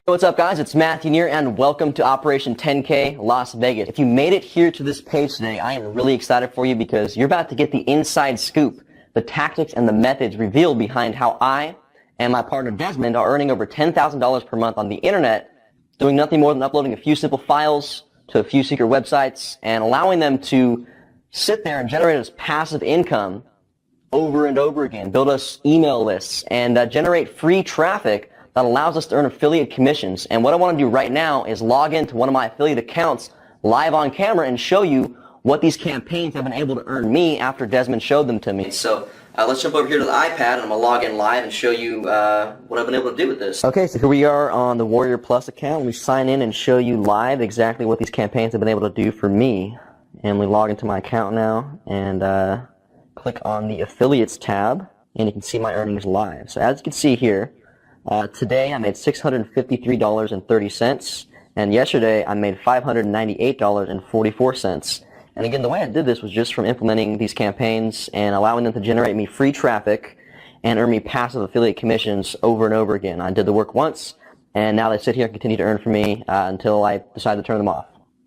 What's up, guys? It's Matthew Neer, and welcome to Operation 10K Las Vegas. If you made it here to this page today, I am really excited for you because you're about to get the inside scoop, the tactics and the methods revealed behind how I and my partner Desmond are earning over $10,000 per month on the internet, doing nothing more than uploading a few simple files to a few secret websites and allowing them to sit there and generate us passive income over and over again, build us email lists, and generate free traffic that allows us to earn affiliate commissions. And what I want to do right now is log into one of my affiliate accounts live on camera and show you what these campaigns have been able to earn me after Desmond showed them to me. So let's jump over here to the iPad, and I'm going to log in live and show you what I've been able to do with this. Okay, so here we are on the Warrior Plus account. We sign in and show you live exactly what these campaigns have been able to do for me. And we log into my account now and click on the Affiliates tab, and you can see my earnings live. So as you can see here, today I made $653.30, and yesterday I made $598.44. And again, the way I did this was just from implementing these campaigns and allowing them to generate me free traffic and earn me passive affiliate commissions over and over again. I did the work once, and now they sit here and continue to earn for me until I decide to turn them off.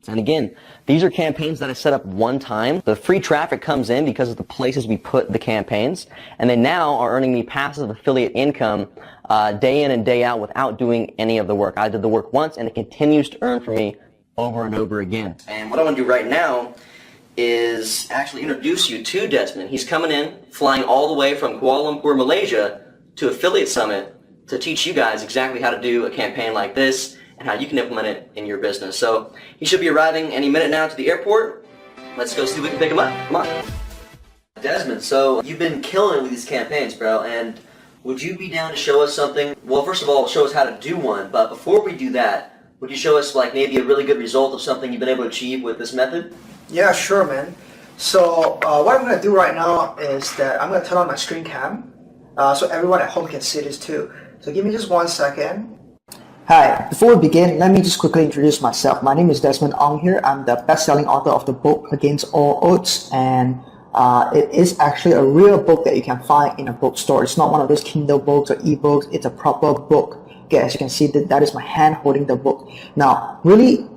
And again, these are campaigns that I set up one time. The free traffic comes in because of the places we put the campaigns, and they now are earning me passive affiliate income day in and day out without doing any of the work. I did the work once, and it continues to earn for me over and over again. And what I want to do right now is actually introduce you to Desmond. He's coming in, flying all the way from Kuala Lumpur, Malaysia, to Affiliate Summit to teach you guys exactly how to do a campaign like this and how you can implement it in your business. So he should be arriving any minute now to the airport. Let's go see if we can pick him up. Come on. Desmond, so you've been killing it with these campaigns, bro, and would you be down to show us something? Well, first of all, show us how to do one, but before we do that, would you show us like maybe a really good result of something you've been able to achieve with this method? Yeah, sure, man. So what I'm going to do right now is that I'm going to turn on my screen cam so everyone at home can see this too. So give me just 1 second. Hi, before we begin, let me just quickly introduce myself. My name is Desmond Ong here. I'm the best-selling author of the book Against All Odds, and it is actually a real book that you can find in a bookstore. It's not one of those Kindle books or ebooks. It's a proper book. Okay, as you can see, that is my hand holding the book. Now, really,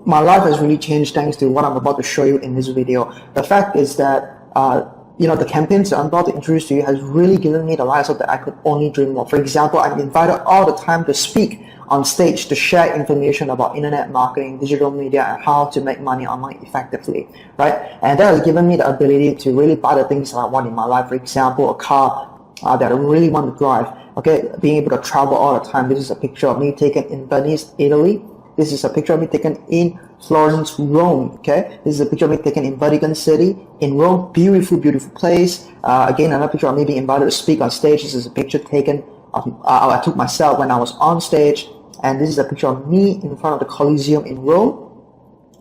my life has really changed thanks to what I'm about to show you in this video. The fact is that the campaigns that I'm about to introduce to you has really given me the lifestyle that I could only dream of. For example, I'm invited all the time to speak on stage to share information about internet marketing, digital media, and how to make money online effectively, right? And that has given me the ability to really buy the things that I want in my life. For example, a car that I really want to drive, okay? Being able to travel all the time. This is a picture of me taken in Venice, Italy. This is a picture of me taken in Florence, Rome, okay? This is a picture of me taken in Vatican City, in Rome. Beautiful, beautiful place. Again, another picture of me being invited to speak on stage. This is a picture taken I took myself when I was on stage. And this is a picture of me in front of the Colosseum in Rome.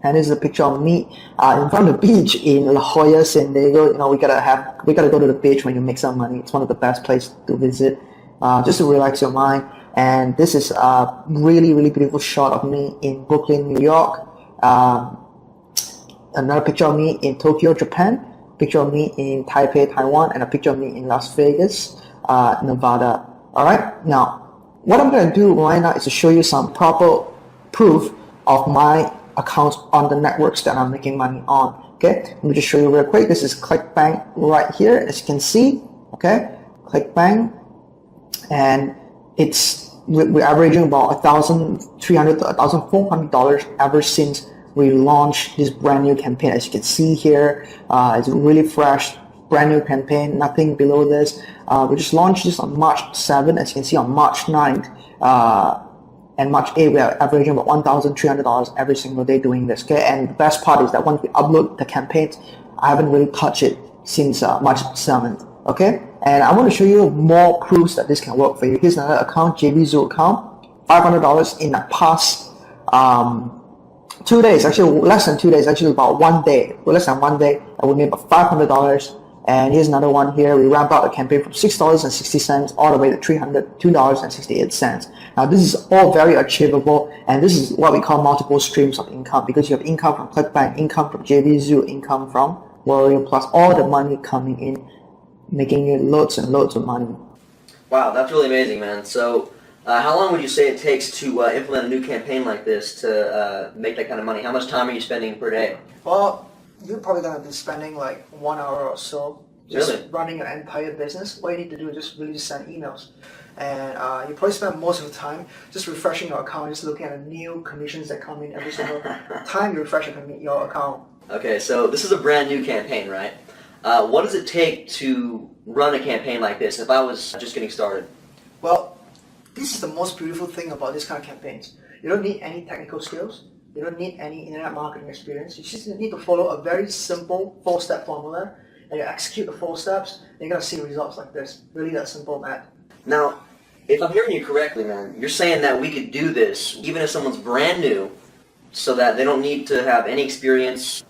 And this is a picture of me in front of the beach in La Jolla, San Diego. You know, we gotta go to the beach when you make some money. It's one of the best places to visit, just to relax your mind. And this is a really, really beautiful shot of me in Brooklyn, New York. Another picture of me in Tokyo, Japan. Picture of me in Taipei, Taiwan, and a picture of me in Las Vegas, Nevada. All right, now. What I'm going to do right now is to show you some proper proof of my accounts on the networks that I'm making money on. Okay, let me just show you real quick. This is ClickBank right here, as you can see. Okay, ClickBank, and we're averaging about $1,300 to $1,400 ever since we launched this brand new campaign. As you can see here, it's really fresh. Brand new campaign, nothing below this. We just launched this on March 7th. As you can see, on March 9th and March 8th, we are averaging about $1,300 every single day doing this. Okay, and the best part is that once we upload the campaigns, I haven't really touched it since March 7th. Okay, and I want to show you more proofs that this can work for you. Here's another account, JVZoo account, $500 in the past 2 days, actually less than 2 days, actually about 1 day, less than 1 day, and we made about $500. And here's another one here. We ramp up the campaign from $6.60 all the way to $2.68. Now this is all very achievable, and this is what we call multiple streams of income, because you have income from ClickBank, income from JVZoo, income from Warrior Plus, all the money coming in, making you loads and loads of money. Wow, that's really amazing, man. So How long would you say it takes to implement a new campaign like this to make that kind of money? How much time are you spending per day? Well, you're probably gonna be spending like 1 hour or so just Really? running an entire business. All you need to do is just really just send emails, and you probably spend most of the time just refreshing your account, just looking at the new commissions that come in every single time you refresh your account. Okay, so this is a brand new campaign, right? What does it take to run a campaign like this if I was just getting started? Well, this is the most beautiful thing about this kind of campaigns. You don't need any technical skills. You don't need any internet marketing experience. You just need to follow a very simple 4-step formula, and you execute the 4 steps, and you're going to see results like this. Really that simple, Matt. Now, if I'm hearing you correctly, man, you're saying that we could do this even if someone's brand new, so that they don't need to have any experience,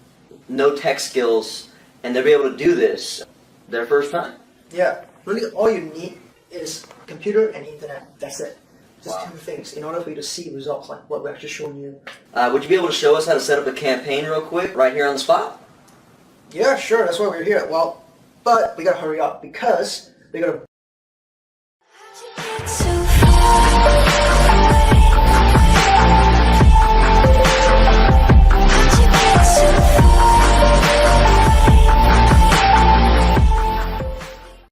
no tech skills, and they'll be able to do this their first time? Yeah, really all you need is computer and internet. That's it. Just Wow. 2 things in order for you to see results like what we're actually showing you. Would you be able to show us how to set up a campaign real quick, right here on the spot? Yeah, sure, that's why we're here. Well, but we gotta hurry up because we gotta